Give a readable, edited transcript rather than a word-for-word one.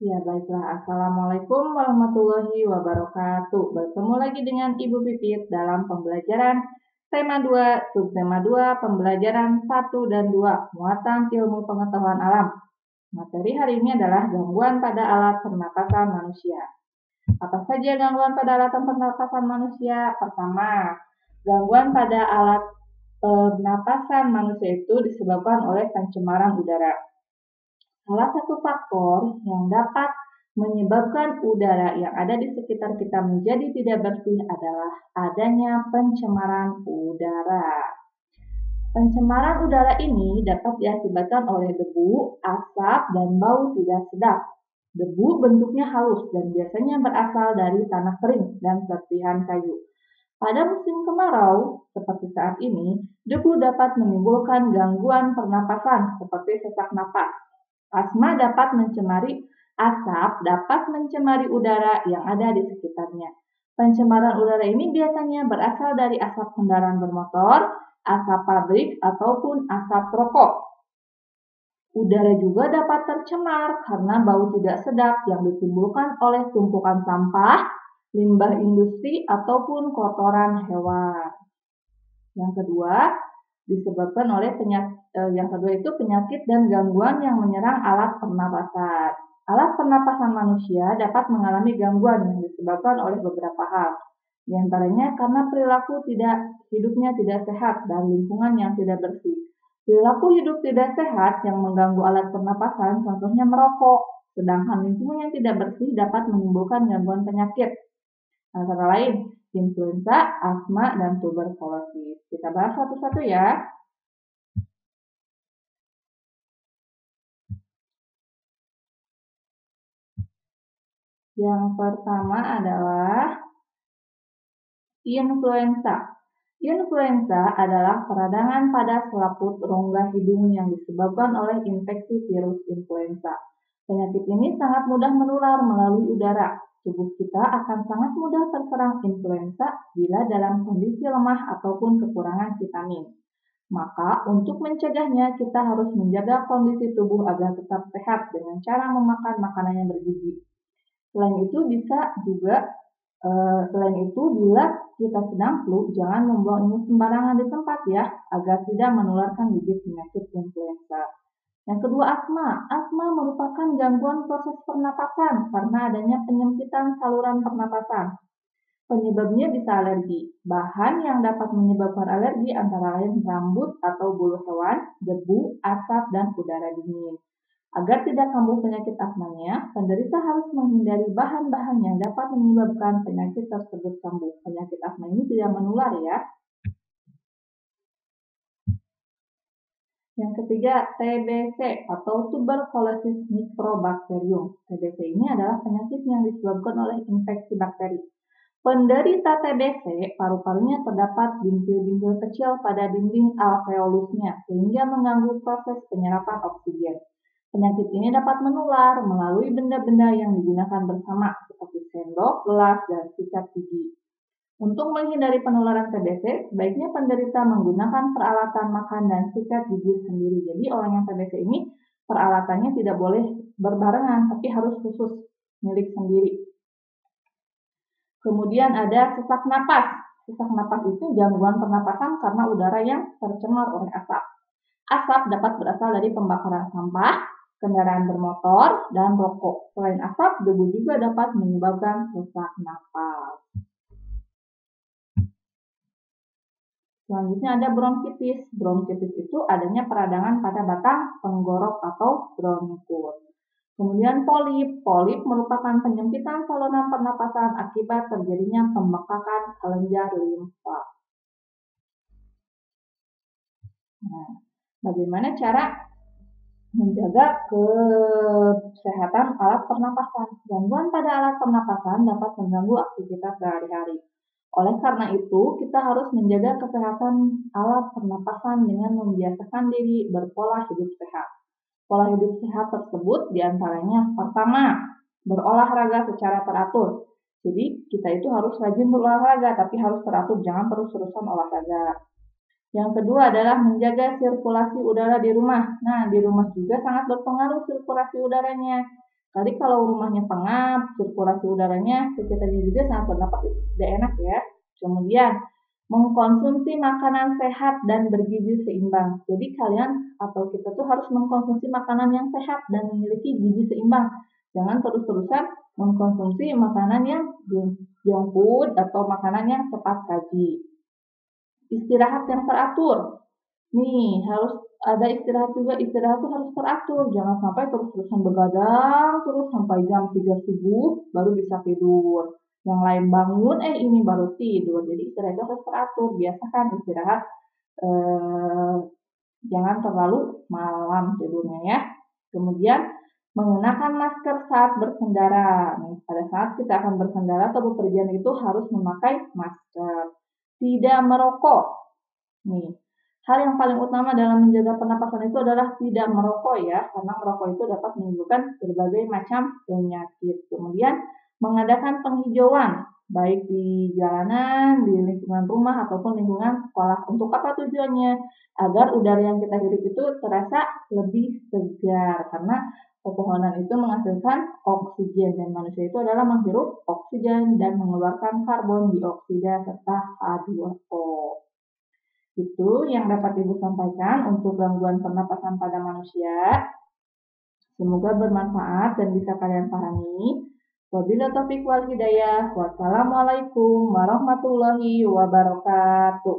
Ya, baiklah. Assalamualaikum warahmatullahi wabarakatuh. Bertemu lagi dengan Ibu Pipit dalam pembelajaran tema 2, subtema 2, pembelajaran 1 dan 2, muatan ilmu pengetahuan alam. Materi hari ini adalah gangguan pada alat pernapasan manusia. Apa saja gangguan pada alat pernapasan manusia? Pertama, gangguan pada alat pernapasan manusia itu disebabkan oleh pencemaran udara. Salah satu faktor yang dapat menyebabkan udara yang ada di sekitar kita menjadi tidak bersih adalah adanya pencemaran udara. Pencemaran udara ini dapat diakibatkan oleh debu, asap, dan bau tidak sedap. Debu bentuknya halus dan biasanya berasal dari tanah kering dan serpihan kayu. Pada musim kemarau, seperti saat ini, debu dapat menimbulkan gangguan pernapasan seperti sesak napas. Asma dapat mencemari asap dapat mencemari udara yang ada di sekitarnya. Pencemaran udara ini biasanya berasal dari asap kendaraan bermotor, asap pabrik, ataupun asap rokok. Udara juga dapat tercemar karena bau tidak sedap yang ditimbulkan oleh tumpukan sampah, limbah industri, ataupun kotoran hewan. Yang kedua, disebabkan oleh penyakit dan gangguan yang menyerang alat pernapasan. Alat pernapasan manusia dapat mengalami gangguan yang disebabkan oleh beberapa hal. Di antaranya karena perilaku hidupnya tidak sehat dan lingkungan yang tidak bersih. Perilaku hidup tidak sehat yang mengganggu alat pernapasan contohnya merokok, sedangkan lingkungan yang tidak bersih dapat menimbulkan gangguan penyakit. Antara lain, influenza, asma, dan tuberkulosis. Kita bahas satu-satu ya. Yang pertama adalah influenza. Influenza adalah peradangan pada selaput rongga hidung yang disebabkan oleh infeksi virus influenza. Penyakit ini sangat mudah menular melalui udara. Tubuh kita akan sangat mudah terserang influenza bila dalam kondisi lemah ataupun kekurangan vitamin. Maka, untuk mencegahnya, kita harus menjaga kondisi tubuh agar tetap sehat dengan cara memakan makanan yang bergizi. Selain itu, bila kita sedang flu, jangan membuang ini sembarangan di tempat ya, agar tidak menularkan bibit penyakit influenza. Yang kedua, asma. Asma merupakan gangguan proses pernapasan karena adanya penyempitan saluran pernapasan. Penyebabnya bisa alergi. Bahan yang dapat menyebabkan alergi antara lain rambut atau bulu hewan, debu, asap, dan udara dingin. Agar tidak kambuh penyakit asmanya, penderita harus menghindari bahan-bahan yang dapat menyebabkan penyakit tersebut kambuh. Penyakit asma ini tidak menular ya. Yang ketiga, TBC atau tuberculosis microbacterium. TBC ini adalah penyakit yang disebabkan oleh infeksi bakteri. Penderita TBC, paru-parunya terdapat bintil-bintil kecil pada dinding alveolusnya sehingga mengganggu proses penyerapan oksigen. Penyakit ini dapat menular melalui benda-benda yang digunakan bersama seperti sendok, gelas, dan sikat gigi. Untuk menghindari penularan TBC, sebaiknya penderita menggunakan peralatan makan dan sikat gigi sendiri. Jadi orang yang TBC ini peralatannya tidak boleh berbarengan, tapi harus khusus milik sendiri. Kemudian ada sesak napas. Sesak napas itu gangguan pernapasan karena udara yang tercemar oleh asap. Asap dapat berasal dari pembakaran sampah, kendaraan bermotor, dan rokok. Selain asap, debu juga dapat menyebabkan sesak napas. Selanjutnya ada bronkitis. Bronkitis itu adanya peradangan pada batang tenggorok atau bronkus. Kemudian polip. Polip merupakan penyempitan saluran pernapasan akibat terjadinya pembekakan kelenjar limfa. Nah, bagaimana cara menjaga kesehatan alat pernapasan? Gangguan pada alat pernapasan dapat mengganggu aktivitas sehari-hari. Oleh karena itu, kita harus menjaga kesehatan alat pernapasan dengan membiasakan diri berpola hidup sehat. Pola hidup sehat tersebut diantaranya pertama, berolahraga secara teratur. Jadi kita itu harus rajin berolahraga, tapi harus teratur, jangan terus-terusan olahraga. Yang kedua adalah menjaga sirkulasi udara di rumah. Nah, di rumah juga sangat berpengaruh sirkulasi udaranya. Tadi kalau rumahnya pengap, sirkulasi udaranya sekitarnya juga sangat bernafas itu tidak enak ya. Kemudian mengkonsumsi makanan sehat dan bergizi seimbang. Jadi kalian atau kita tuh harus mengkonsumsi makanan yang sehat dan memiliki gizi seimbang. Jangan terus-terusan mengkonsumsi makanan yang junk food atau makanan yang cepat saji. Istirahat yang teratur. Nih, harus ada istirahat juga. Istirahat tuh harus teratur. Jangan sampai terus-terusan begadang terus sampai jam 3 subuh baru bisa tidur. Yang lain bangun, ini baru tidur. Jadi istirahat itu harus teratur. Biasakan istirahat eh, jangan terlalu malam tidurnya ya. Kemudian menggunakan masker saat berkendara. Nih, pada saat kita akan berkendara atau bepergian itu harus memakai masker. Tidak merokok. Nih, hal yang paling utama dalam menjaga pernapasan itu adalah tidak merokok ya, karena merokok itu dapat menimbulkan berbagai macam penyakit. Kemudian mengadakan penghijauan, baik di jalanan, di lingkungan rumah, ataupun lingkungan sekolah. Untuk apa tujuannya? Agar udara yang kita hirup itu terasa lebih segar, karena pepohonan itu menghasilkan oksigen dan manusia itu adalah menghirup oksigen dan mengeluarkan karbon dioksida serta H2O. Itu yang dapat Ibu sampaikan untuk gangguan pernapasan pada manusia. Semoga bermanfaat dan bisa kalian pahami. Wabillahi taufiq wal hidayah. Wassalamualaikum warahmatullahi wabarakatuh.